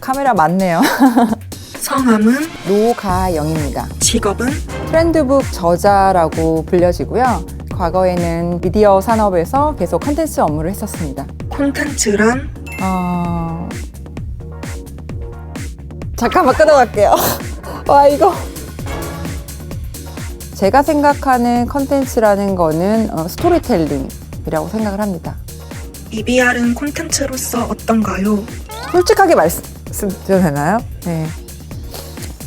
카메라 맞네요. 성함은? 노가영입니다. 직업은? 트렌드북 저자라고 불려지고요. 과거에는 미디어 산업에서 계속 컨텐츠 업무를 했었습니다. 콘텐츠란? 잠깐만 끊어갈게요. 와, 이거. 제가 생각하는 컨텐츠라는 거는 스토리텔링이라고 생각을 합니다. EBR은 콘텐츠로서 어떤가요? 솔직하게 말씀드려도 되나요? 네.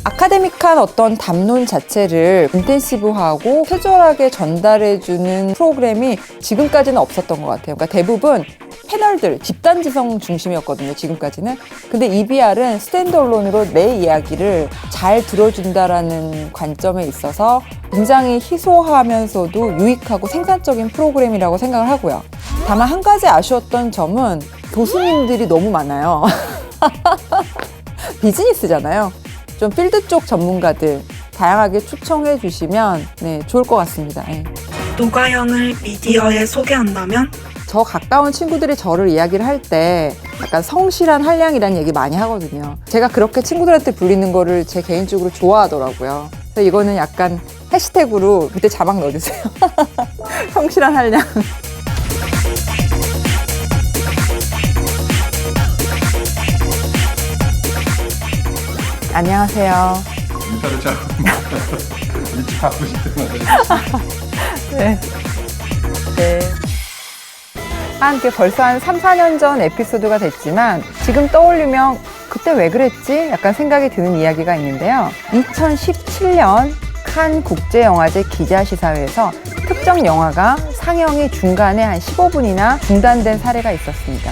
아카데믹한 어떤 담론 자체를 인텐시브하고 캐주얼하게 전달해주는 프로그램이 지금까지는 없었던 것 같아요. 그러니까 대부분 패널들, 집단지성 중심이었거든요, 지금까지는. 근데 EBR은 스탠드얼론으로 내 이야기를 잘 들어준다라는 관점에 있어서 굉장히 희소하면서도 유익하고 생산적인 프로그램이라고 생각을 하고요. 다만 한 가지 아쉬웠던 점은 교수님들이 너무 많아요. 비즈니스잖아요. 좀 필드 쪽 전문가들 다양하게 초청해 주시면 좋을 것 같습니다. 네. 노가영을 미디어에 소개한다면? 저 가까운 친구들이 저를 이야기를 할 때 약간 성실한 한량이라는 얘기 많이 하거든요. 제가 그렇게 친구들한테 불리는 거를 제 개인적으로 좋아하더라고요. 그래서 이거는 약간 해시태그로 밑에 자막 넣어주세요. 성실한 한량. 안녕하세요. 인사를 잘 일찍 하고 싶은 네. 벌써 한 3, 4년 전 에피소드가 됐지만 지금 떠올리면 그때 왜 그랬지? 약간 생각이 드는 이야기가 있는데요. 2017년 칸 국제영화제 기자시사회에서 특정 영화가 상영이 중간에 한 15분이나 중단된 사례가 있었습니다.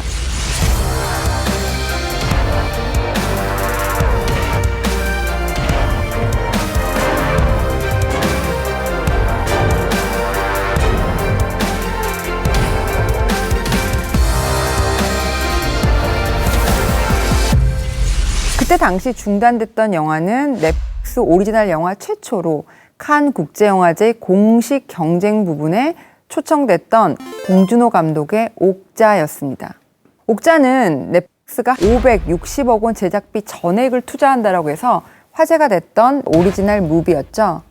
그때 당시 중단됐던 영화는 넷플릭스 오리지널 영화 최초로 칸 국제영화제 공식 경쟁 부분에 초청됐던 봉준호 감독의 옥자였습니다. 옥자는 넷플릭스가 560억 원 제작비 전액을 투자한다라고 해서 화제가 됐던 오리지널 무비였죠.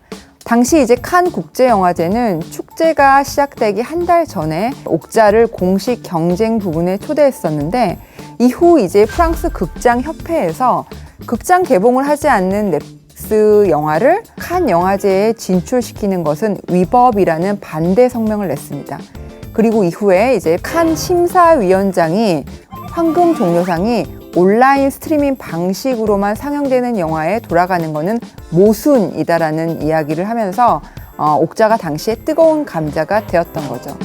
당시 이제 칸 국제영화제는 축제가 시작되기 한 달 전에 옥자를 공식 경쟁 부분에 초대했었는데 이후 이제 프랑스 극장협회에서 극장 개봉을 하지 않는 넷플릭스 영화를 칸 영화제에 진출시키는 것은 위법이라는 반대 성명을 냈습니다. 그리고 이후에 이제 칸 심사위원장이 황금 종려상이 온라인 스트리밍 방식으로만 상영되는 영화에 돌아가는 것은 모순이다라는 이야기를 하면서 옥자가 당시에 뜨거운 감자가 되었던 거죠.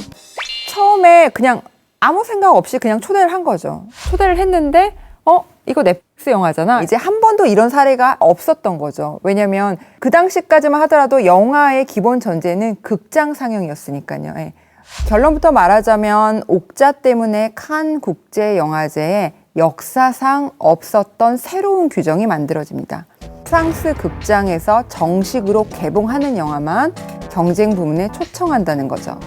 처음에 그냥 아무 생각 없이 그냥 초대를 한 거죠. 초대를 했는데 이거 넷플릭스 영화잖아. 이제 한 번도 이런 사례가 없었던 거죠. 왜냐면 그 당시까지만 하더라도 영화의 기본 전제는 극장 상영이었으니까요. 예. 결론부터 말하자면 옥자 때문에 칸 국제영화제에 역사상 없었던 새로운 규정이 만들어집니다. 프랑스 극장에서 정식으로 개봉하는 영화만 경쟁 부문에 초청한다는 거죠.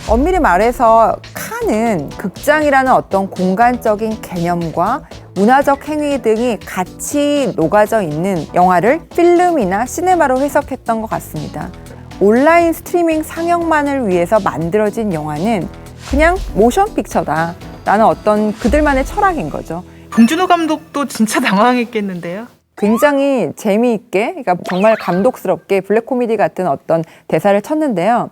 엄밀히 말해서 칸은 극장이라는 어떤 공간적인 개념과 문화적 행위 등이 같이 녹아져 있는 영화를 필름이나 시네마로 해석했던 것 같습니다. 온라인 스트리밍 상영만을 위해서 만들어진 영화는 그냥 모션 픽처다. 라는 어떤 그들만의 철학인 거죠. 봉준호 감독도 진짜 당황했겠는데요? 굉장히 재미있게, 그러니까 정말 감독스럽게 블랙 코미디 같은 어떤 대사를 쳤는데요.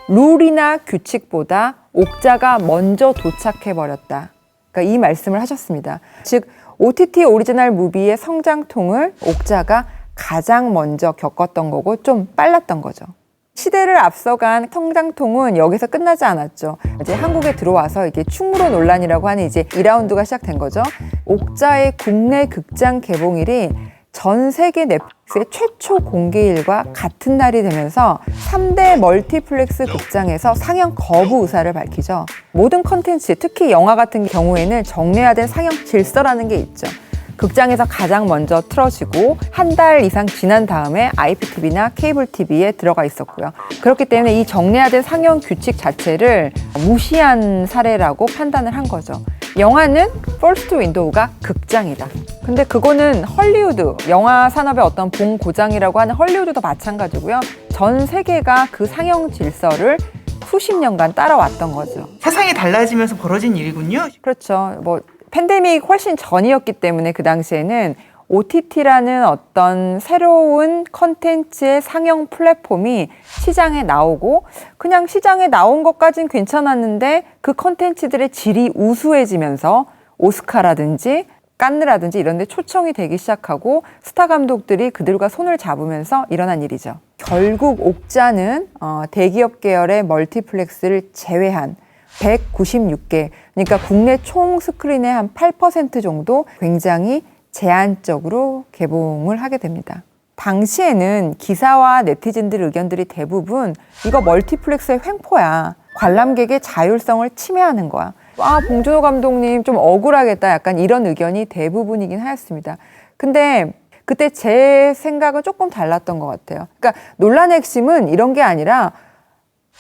룰이나 규칙보다 옥자가 먼저 도착해버렸다. 그러니까 이 말씀을 하셨습니다. 즉 OTT 오리지널 무비의 성장통을 옥자가 가장 먼저 겪었던 거고 좀 빨랐던 거죠. 시대를 앞서간 성장통은 여기서 끝나지 않았죠. 이제 한국에 들어와서 이게 충무로 논란이라고 하는 이제 2라운드가 시작된 거죠. 옥자의 국내 극장 개봉일이 전 세계 넷플릭스 넷플릭스의 최초 공개일과 같은 날이 되면서 3대 멀티플렉스 극장에서 상영 거부 의사를 밝히죠. 모든 컨텐츠, 특히 영화 같은 경우에는 정례화된 상영 질서라는 게 있죠. 극장에서 가장 먼저 틀어지고 한 달 이상 지난 다음에 IPTV나 케이블 TV에 들어가 있었고요. 그렇기 때문에 이 정례화된 상영 규칙 자체를 무시한 사례라고 판단을 한 거죠. 영화는 퍼스트 윈도우가 극장이다. 근데 그거는 헐리우드, 영화 산업의 어떤 봉고장이라고 하는 헐리우드도 마찬가지고요. 전 세계가 그 상영 질서를 수십 년간 따라왔던 거죠. 세상이 달라지면서 벌어진 일이군요. 그렇죠. 뭐 팬데믹 훨씬 전이었기 때문에 그 당시에는 OTT라는 어떤 새로운 컨텐츠의 상영 플랫폼이 시장에 나오고 그냥 시장에 나온 것까진 괜찮았는데 그 컨텐츠들의 질이 우수해지면서 오스카라든지 깐느라든지 이런 데 초청이 되기 시작하고 스타 감독들이 그들과 손을 잡으면서 일어난 일이죠. 결국 옥자는 대기업 계열의 멀티플렉스를 제외한 196개, 그러니까 국내 총 스크린의 한 8% 정도 굉장히 제한적으로 개봉을 하게 됩니다. 당시에는 기사와 네티즌들 의견들이 대부분 이거 멀티플렉스의 횡포야. 관람객의 자율성을 침해하는 거야. 아, 봉준호 감독님 좀 억울하겠다. 약간 이런 의견이 대부분이긴 하였습니다. 근데 그때 제 생각은 조금 달랐던 것 같아요. 그러니까 논란의 핵심은 이런 게 아니라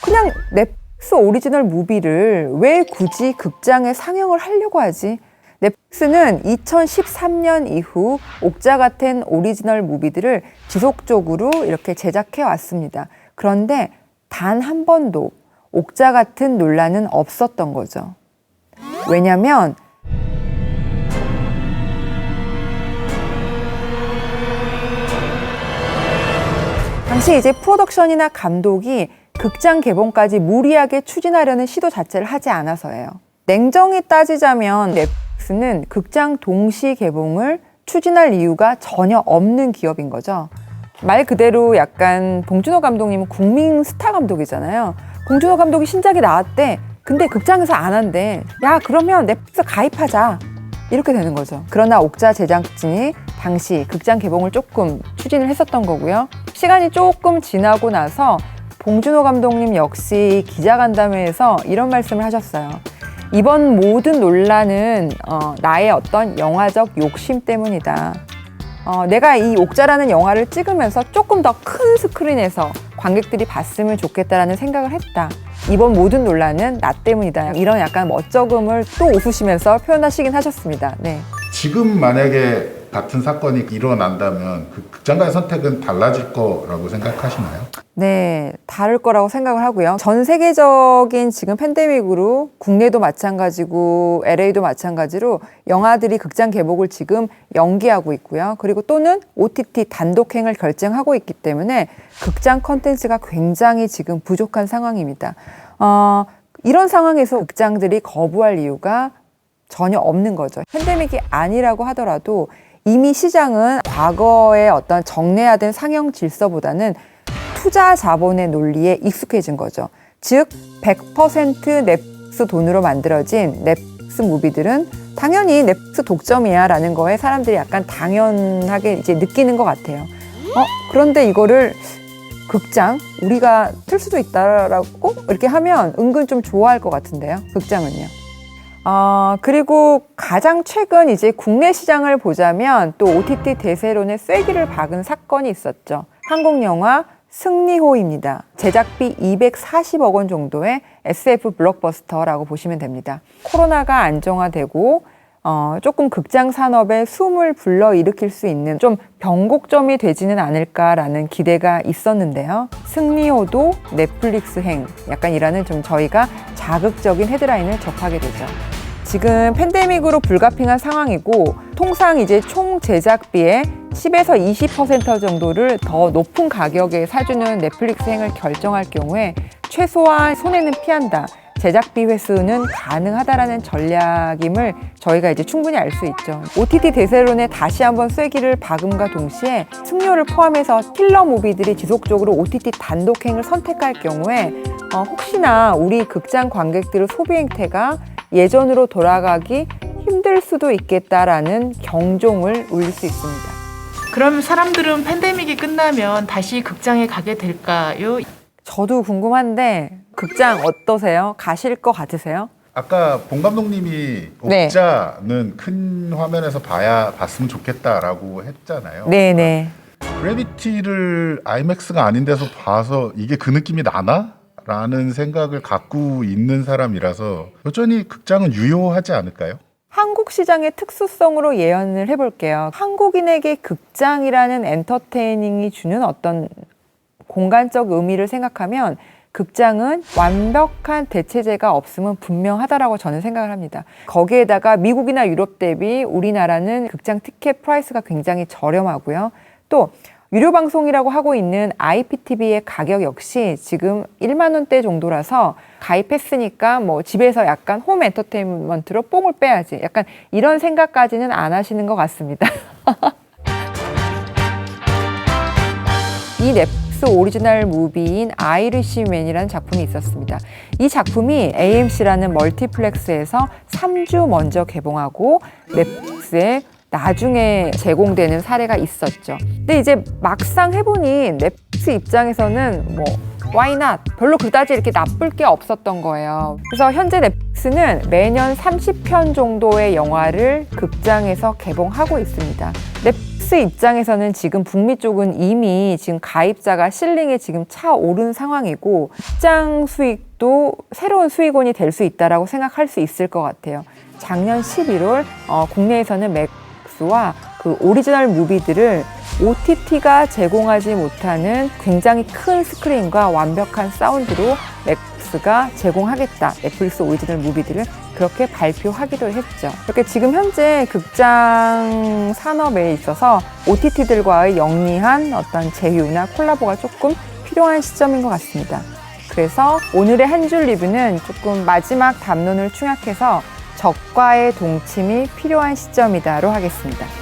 그냥 넷플릭스 오리지널 무비를 왜 굳이 극장에 상영을 하려고 하지? 넷플릭스는 2013년 이후 옥자 같은 오리지널 무비들을 지속적으로 이렇게 제작해 왔습니다. 그런데 단 한 번도 옥자 같은 논란은 없었던 거죠. 왜냐면 당시 이제 프로덕션이나 감독이 극장 개봉까지 무리하게 추진하려는 시도 자체를 하지 않아서예요. 냉정히 따지자면 넷플릭스는 극장 동시 개봉을 추진할 이유가 전혀 없는 기업인 거죠. 말 그대로 약간 봉준호 감독님은 국민 스타 감독이잖아요. 봉준호 감독이 신작이 나왔대. 근데 극장에서 안 한대. 야, 그러면 넷플릭스 가입하자. 이렇게 되는 거죠. 그러나 옥자 제작진이 당시 극장 개봉을 조금 추진을 했었던 거고요. 시간이 조금 지나고 나서 봉준호 감독님 역시 기자간담회에서 이런 말씀을 하셨어요. 이번 모든 논란은 나의 어떤 영화적 욕심 때문이다. 내가 이 옥자라는 영화를 찍으면서 조금 더 큰 스크린에서 관객들이 봤으면 좋겠다라는 생각을 했다. 이번 모든 논란은 나 때문이다. 이런 약간 멋쩍음을 또 웃으시면서 표현하시긴 하셨습니다. 네. 지금 만약에 같은 사건이 일어난다면 그 극장가의 선택은 달라질 거라고 생각하시나요? 네, 다를 거라고 생각을 하고요. 전 세계적인 지금 팬데믹으로 국내도 마찬가지고 LA도 마찬가지로 영화들이 극장 개봉을 지금 연기하고 있고요. 그리고 또는 OTT 단독행을 결정하고 있기 때문에 극장 컨텐츠가 굉장히 지금 부족한 상황입니다. 이런 상황에서 극장들이 거부할 이유가 전혀 없는 거죠. 팬데믹이 아니라고 하더라도 이미 시장은 과거의 어떤 정례화된 상영 질서보다는 투자 자본의 논리에 익숙해진 거죠. 즉 100% 넷플릭스 돈으로 만들어진 넷플릭스 무비들은 당연히 넷플릭스 독점이야 라는 거에 사람들이 약간 당연하게 이제 느끼는 것 같아요. 그런데 이거를 극장 우리가 틀 수도 있다라고 이렇게 하면 은근 좀 좋아할 것 같은데요. 극장은요. 그리고 가장 최근 이제 국내 시장을 보자면 또 OTT 대세론에 쐐기를 박은 사건이 있었죠. 한국 영화 승리호입니다. 제작비 240억 원 정도의 SF 블록버스터라고 보시면 됩니다. 코로나가 안정화되고 조금 극장 산업에 숨을 불러일으킬 수 있는 좀 변곡점이 되지는 않을까라는 기대가 있었는데요. 승리호도 넷플릭스행 약간이라는 좀 저희가 자극적인 헤드라인을 접하게 되죠. 지금 팬데믹으로 불가피한 상황이고 통상 이제 총 제작비의 10에서 20% 정도를 더 높은 가격에 사주는 넷플릭스행을 결정할 경우에 최소한 손해는 피한다. 제작비 회수는 가능하다라는 전략임을 저희가 이제 충분히 알 수 있죠. OTT 대세론에 다시 한번 쐐기를 박음과 동시에 승료를 포함해서 킬러 무비들이 지속적으로 OTT 단독행을 선택할 경우에 혹시나 우리 극장 관객들의 소비 행태가 예전으로 돌아가기 힘들 수도 있겠다라는 경종을 울릴 수 있습니다. 그럼 사람들은 팬데믹이 끝나면 다시 극장에 가게 될까요? 저도 궁금한데 극장 어떠세요? 가실 것 같으세요? 아까 봉 감독님이 네. 옥자는 큰 화면에서 봤으면 좋겠다라고 했잖아요. 네네. 그래비티를 아이맥스가 아닌 데서 봐서 이게 그 느낌이 나나? 라는 생각을 갖고 있는 사람이라서 여전히 극장은 유효하지 않을까요? 한국 시장의 특수성으로 예언을 해볼게요. 한국인에게 극장이라는 엔터테이닝이 주는 어떤 공간적 의미를 생각하면 극장은 완벽한 대체제가 없음은 분명하다라고 저는 생각을 합니다. 거기에다가 미국이나 유럽 대비 우리나라는 극장 티켓 프라이스가 굉장히 저렴하고요. 또 유료 방송이라고 하고 있는 IPTV의 가격 역시 지금 1만 원대 정도라서 가입했으니까 뭐 집에서 약간 홈 엔터테인먼트로 뽕을 빼야지. 약간 이런 생각까지는 안 하시는 것 같습니다. 이 넷플릭스 오리지널 무비인 아이리시맨이라는 작품이 있었습니다. 이 작품이 AMC라는 멀티플렉스에서 3주 먼저 개봉하고 넷플릭스에 나중에 제공되는 사례가 있었죠. 근데 이제 막상 해보니 넷플릭스 입장에서는 뭐 why not? 별로 그다지 이렇게 나쁠 게 없었던 거예요. 그래서 현재 넷플릭스는 매년 30편 정도의 영화를 극장에서 개봉하고 있습니다. 넷플릭스 입장에서는 지금 북미 쪽은 이미 지금 가입자가 실링에 지금 차오른 상황이고 극장 수익도 새로운 수익원이 될 수 있다라고 생각할 수 있을 것 같아요. 작년 11월 국내에서는 와 그 오리지널 무비들을 OTT가 제공하지 못하는 굉장히 큰 스크린과 완벽한 사운드로 넷플릭스가 제공하겠다. 넷플릭스 오리지널 무비들을 그렇게 발표하기도 했죠. 이렇게 지금 현재 극장 산업에 있어서 OTT들과의 영리한 어떤 제휴나 콜라보가 조금 필요한 시점인 것 같습니다. 그래서 오늘의 한 줄 리뷰는 조금 마지막 담론을 충약해서 적과의 동침이 필요한 시점이다로 하겠습니다.